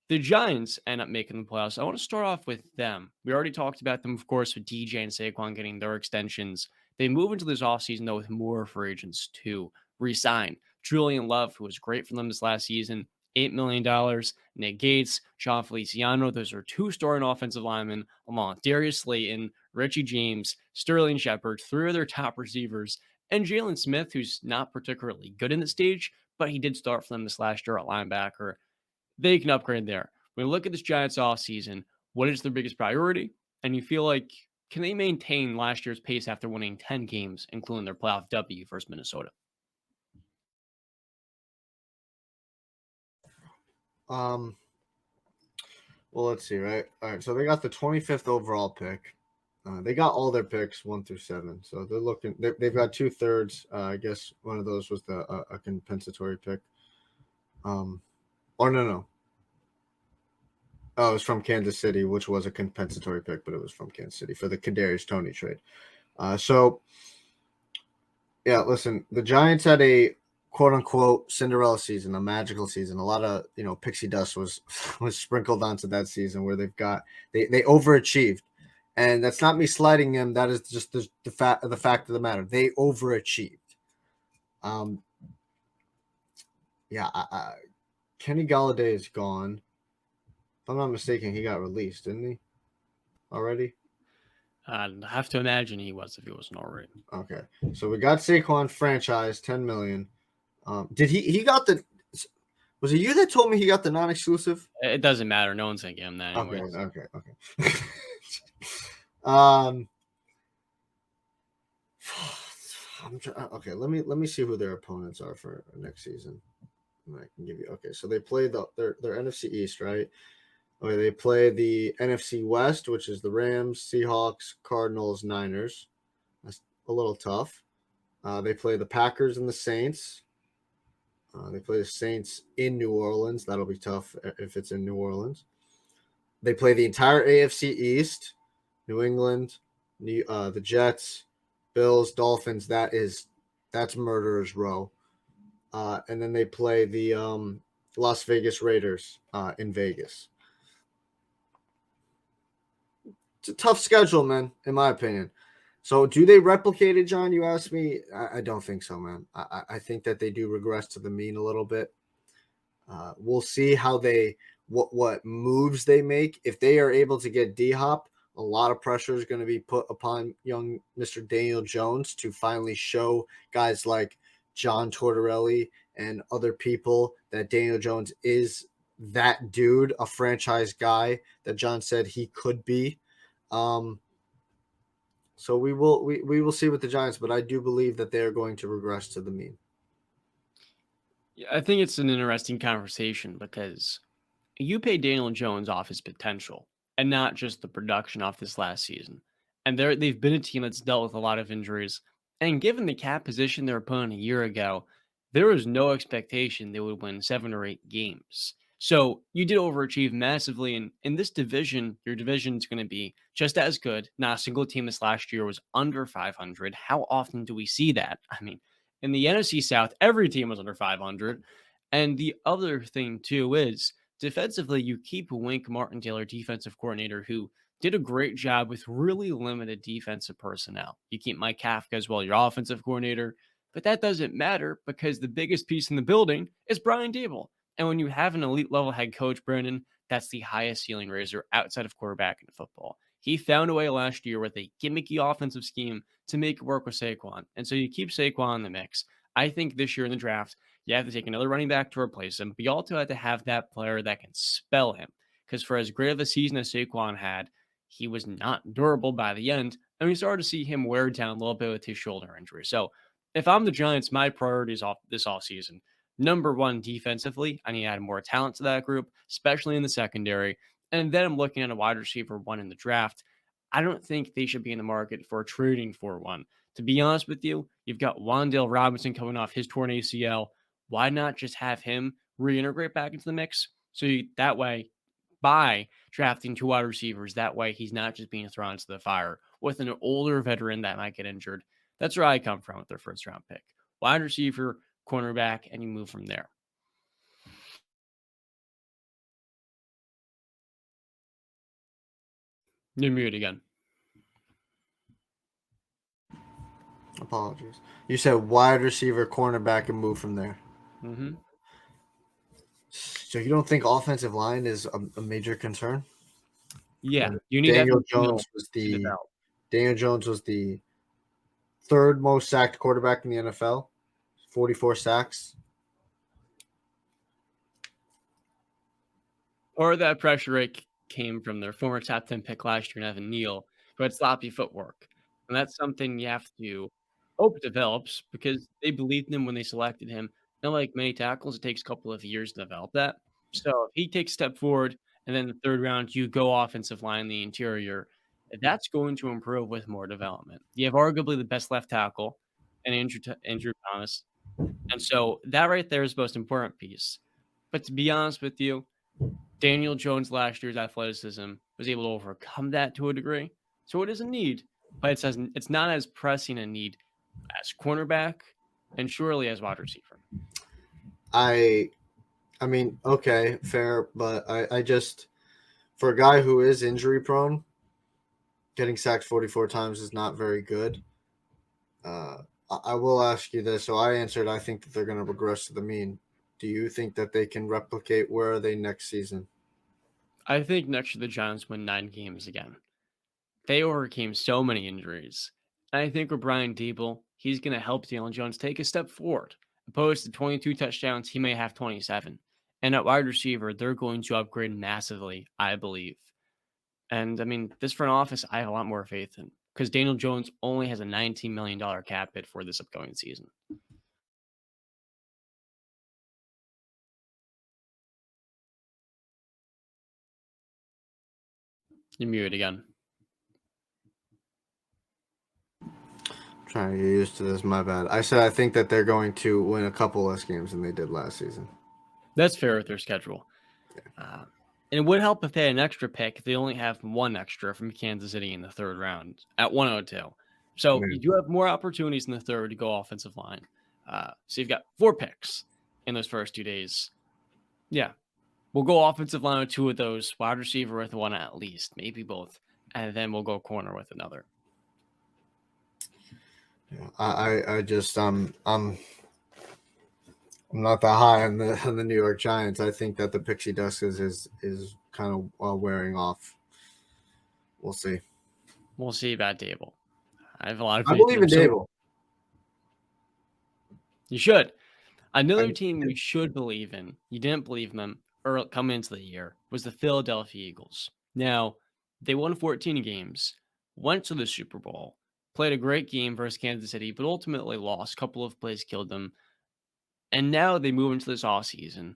The Giants end up making the playoffs. I want to start off with them. We already talked about them, of course, with DJ and Saquon getting their extensions. They move into this offseason, though, with more free agents to resign. Julian Love, who was great for them this last season, $8 million. Nick Gates, John Feliciano, those are two starting offensive linemen, along with Darius Slayton, Richie James, Sterling Shepard, three of their top receivers, and Jalen Smith, who's not particularly good in the stage, but he did start for them this last year at linebacker. They can upgrade there. When you look at this Giants offseason, what is their biggest priority? And you feel like, can they maintain last year's pace after winning 10 games, including their playoff W versus Minnesota? Um, well, let's see, right? All right, so they got the 25th overall pick. They got all their picks 1 through 7, so they're looking. They've got 2/3. I guess one of those was the a compensatory pick. Or no. Oh, it was from Kansas City, which was a compensatory pick, but it was from Kansas City for the Kadarius Toney trade. So yeah, listen, the Giants had a quote unquote Cinderella season, a magical season. A lot of pixie dust was was sprinkled onto that season where they overachieved, and that's not me slighting them. That is just the fact of the matter. They overachieved. Um, yeah, Kenny Galladay is gone. If I'm not mistaken, he got released, didn't he? Already? I'd have to imagine he was if he wasn't already. Okay. So we got Saquon franchise, 10 million. Did he got the was it you that told me he got the non-exclusive? It doesn't matter. No one's going to give him that Okay, anyways. okay. um okay, let me see who their opponents are for next season. I can give you okay. So they play their NFC East, right? Okay, they play the NFC West, which is the Rams, Seahawks, Cardinals, Niners. That's a little tough. They play the Packers and the Saints. They play the Saints in New Orleans. That'll be tough if it's in New Orleans. They play the entire AFC East, New England, the Jets, Bills, Dolphins. That's murderer's row. And then they play the Las Vegas Raiders in Vegas. It's a tough schedule, man, in my opinion. So, do they replicate it, John? You asked me. I don't think so, man. I think that they do regress to the mean a little bit. We'll see how what moves they make. If they are able to get D Hop, a lot of pressure is going to be put upon young Mr. Daniel Jones to finally show guys like John Tortorelli and other people that Daniel Jones is that dude, a franchise guy that John said he could be. Um, so we will see with the Giants, but I do believe that they are going to regress to the mean. Yeah, I think it's an interesting conversation because you pay Daniel Jones off his potential and not just the production off this last season. And they've been a team that's dealt with a lot of injuries. And given the cap position their opponent a year ago, there was no expectation they would win 7 or 8 games. So you did overachieve massively. And in this division, your division is going to be just as good. Not a single team this last year was under 500. How often do we see that? I mean, in the NFC South, every team was under 500. And the other thing, too, is defensively, you keep Wink Martindale, defensive coordinator, who did a great job with really limited defensive personnel. You keep Mike Kafka as well, your offensive coordinator, but that doesn't matter because the biggest piece in the building is Brian Dable. And when you have an elite level head coach, Brandon, that's the highest ceiling raiser outside of quarterback in football. He found a way last year with a gimmicky offensive scheme to make it work with Saquon. And so you keep Saquon in the mix. I think this year in the draft, you have to take another running back to replace him, but you also have to have that player that can spell him. Because for as great of a season as Saquon had, he was not durable by the end, and we started to see him wear down a little bit with his shoulder injury. So if I'm the Giants, my priorities off this offseason, number one, defensively, I need to add more talent to that group, especially in the secondary. And then I'm looking at a wide receiver one in the draft. I don't think they should be in the market for trading for one. To be honest with you, you've got Wandale Robinson coming off his torn ACL. Why not just have him reintegrate back into the mix? That way, by drafting two wide receivers, that way he's not just being thrown into the fire with an older veteran that might get injured. That's where I come from with their first round pick. Wide receiver, cornerback, and you move from there. You're muted again. Apologies. You said wide receiver, cornerback, and move from there. Mm-hmm. So you don't think offensive line is a major concern? Yeah, When you need Daniel Evan Jones Neal was to the develop. Daniel Jones was the third most sacked quarterback in the NFL, 44 sacks. Or that pressure rate came from their former top 10 pick last year, Evan Neal, who had sloppy footwork. And that's something you have to hope develops because they believed in him when they selected him. And like many tackles, it takes a couple of years to develop that. So if he takes a step forward and then the third round, you go offensive line in the interior, that's going to improve with more development. You have arguably the best left tackle and Andrew Thomas. And so that right there is the most important piece. But to be honest with you, Daniel Jones last year's athleticism was able to overcome that to a degree. So it is a need, but it's not as pressing a need as cornerback and surely as wide receiver. I I mean, okay, fair, but I just for a guy who is injury prone, getting sacked 44 times is not very good. I will ask you this. So I answered, I think that they're going to regress to the mean. Do you think that they can replicate? Where are they next season? I think next year the Giants win 9 games again. They overcame so many injuries. And I think with Brian Deeble, he's going to help Daniel Jones take a step forward. Opposed to 22 touchdowns, he may have 27. And at wide receiver, they're going to upgrade massively, I believe. And I mean, this front office, I have a lot more faith in because Daniel Jones only has a $19 million cap hit for this upcoming season. You're muted again. Trying to get used to this. My bad. I said I think that they're going to win a couple less games than they did last season. That's fair with their schedule. And it would help if they had an extra pick. They only have one extra from Kansas City in the third round at 102. So Man. you do have more opportunities in the third to go offensive line. So you've got 4 picks in those first 2 days. Yeah. We'll go offensive line with 2 of those, wide receiver with 1 at least, maybe both. And then we'll go corner with another. Yeah, I just I'm not that high on the New York Giants. I think that the pixie dust is kind of wearing off. We'll see. We'll see about Dable. I have a lot of I faith in believe him. in So Dable. you should. I Another team we should believe in, you didn't believe in them coming into the year, was the Philadelphia Eagles. Now, they won 14 games, went to the Super Bowl, played a great game versus Kansas City, but ultimately lost. A couple of plays killed them. And now they move into this offseason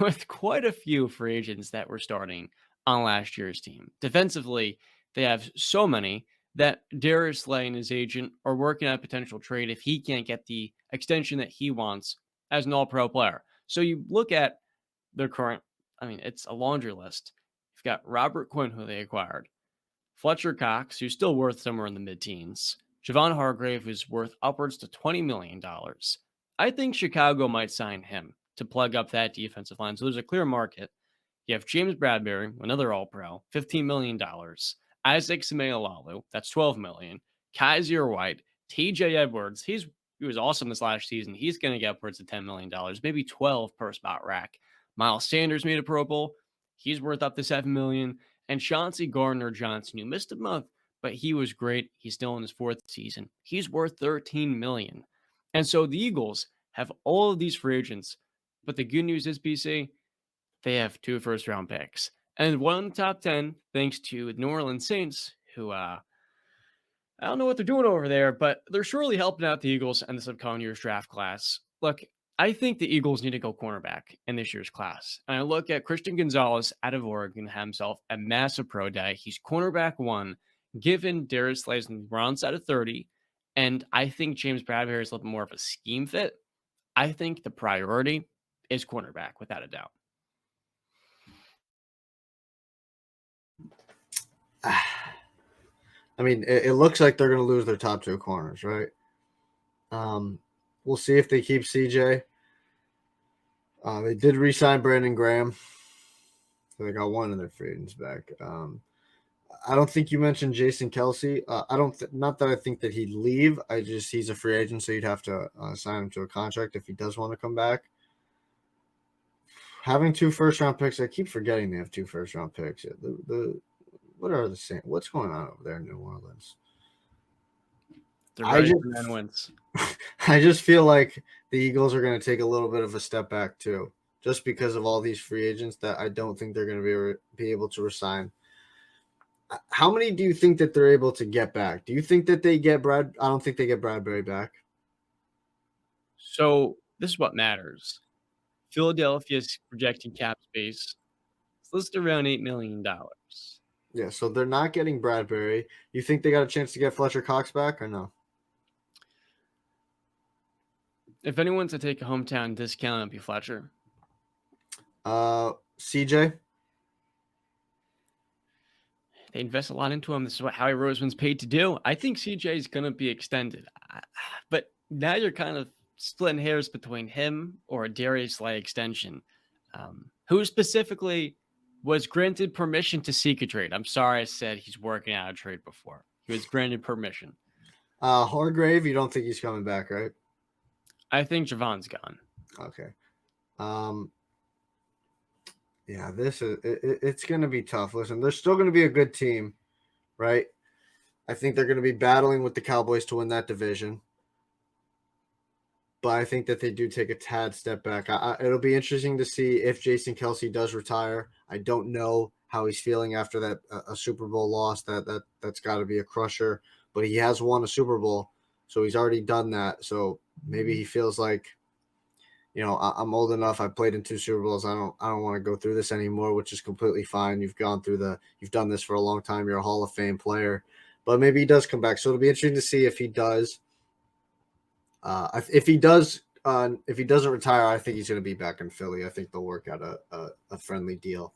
with quite a few free agents that were starting on last year's team. Defensively, they have so many that Darius Slay and his agent are working on a potential trade if he can't get the extension that he wants as an all-pro player. So you look at their current, I mean, it's a laundry list. You've got Robert Quinn, who they acquired, Fletcher Cox, who's still worth somewhere in the mid-teens, Javon Hargrave, who's worth upwards to $20 million. I think Chicago might sign him to plug up that defensive line. So there's a clear market. You have James Bradbury, another all-pro, $15 million. Isaac Semeolalu, that's $12 million. Kaiser White, TJ Edwards, he was awesome this last season. He's going to get upwards of $10 million, maybe 12 per spot rack. Miles Sanders made a Pro Bowl. He's worth up to $7 million. And Chauncey Gardner-Johnson, you missed a month, but he was great. He's still in his 4th season. He's worth $13 million. And so the Eagles have all of these free agents. But the good news is, BC, they have 2 first-round picks. And one in the top 10, thanks to the New Orleans Saints, who I don't know what they're doing over there, but they're surely helping out the Eagles and this upcoming year's draft class. Look, I think the Eagles need to go cornerback in this year's class. And I look at Christian Gonzalez out of Oregon, himself a massive pro day. He's cornerback 1, given Darius Slay's on the wrong side of 30. And I think James Bradbury is a little bit more of a scheme fit. I think the priority is cornerback, without a doubt. I mean, it looks like they're going to lose their top 2 corners, right? We'll see if they keep CJ. They did re-sign Brandon Graham, so they got one of their free agents back. I don't think you mentioned Jason Kelsey. I don't not that I think that he'd leave. He's a free agent, so you'd have to sign him to a contract if he does want to come back. Having 2 first-round picks, I keep forgetting they have 2 first-round picks. The what are the same? What's going on over there in New Orleans? They're I ready just for 9 wins. I just feel like the Eagles are going to take a little bit of a step back too, just because of all these free agents that I don't think they're going to be able to resign. How many do you think that they're able to get back? Do you think that they get Brad? I don't think they get Bradbury back. So this is what matters. Philadelphia's projecting cap space is listed around $8 million. Yeah, so they're not getting Bradbury. You think they got a chance to get Fletcher Cox back or no? If anyone's to take a hometown discount, it'd be Fletcher. CJ. They invest a lot into him. This is what Howie Roseman's paid to do. I think CJ is going to be extended. But now you're kind of splitting hairs between him or a Darius Slay extension. Who specifically was granted permission to seek a trade? I'm sorry I said he's working out a trade before. He was granted permission. Hargrave, you don't think he's coming back, right? I think Javon's gone. Okay. Yeah, it's going to be tough. Listen, they're still going to be a good team, right? I think they're going to be battling with the Cowboys to win that division. But I think that they do take a tad step back. It'll be interesting to see if Jason Kelsey does retire. I don't know how he's feeling after that a Super Bowl loss. That's got to be a crusher. But he has won a Super Bowl, so he's already done that. So maybe he feels like, I'm old enough. I played in 2 Super Bowls. I don't want to go through this anymore, which is completely fine. You've done this for a long time. You're a Hall of Fame player, but maybe he does come back. So it'll be interesting to see if he does. If he doesn't retire, I think he's going to be back in Philly. I think they'll work out a friendly deal.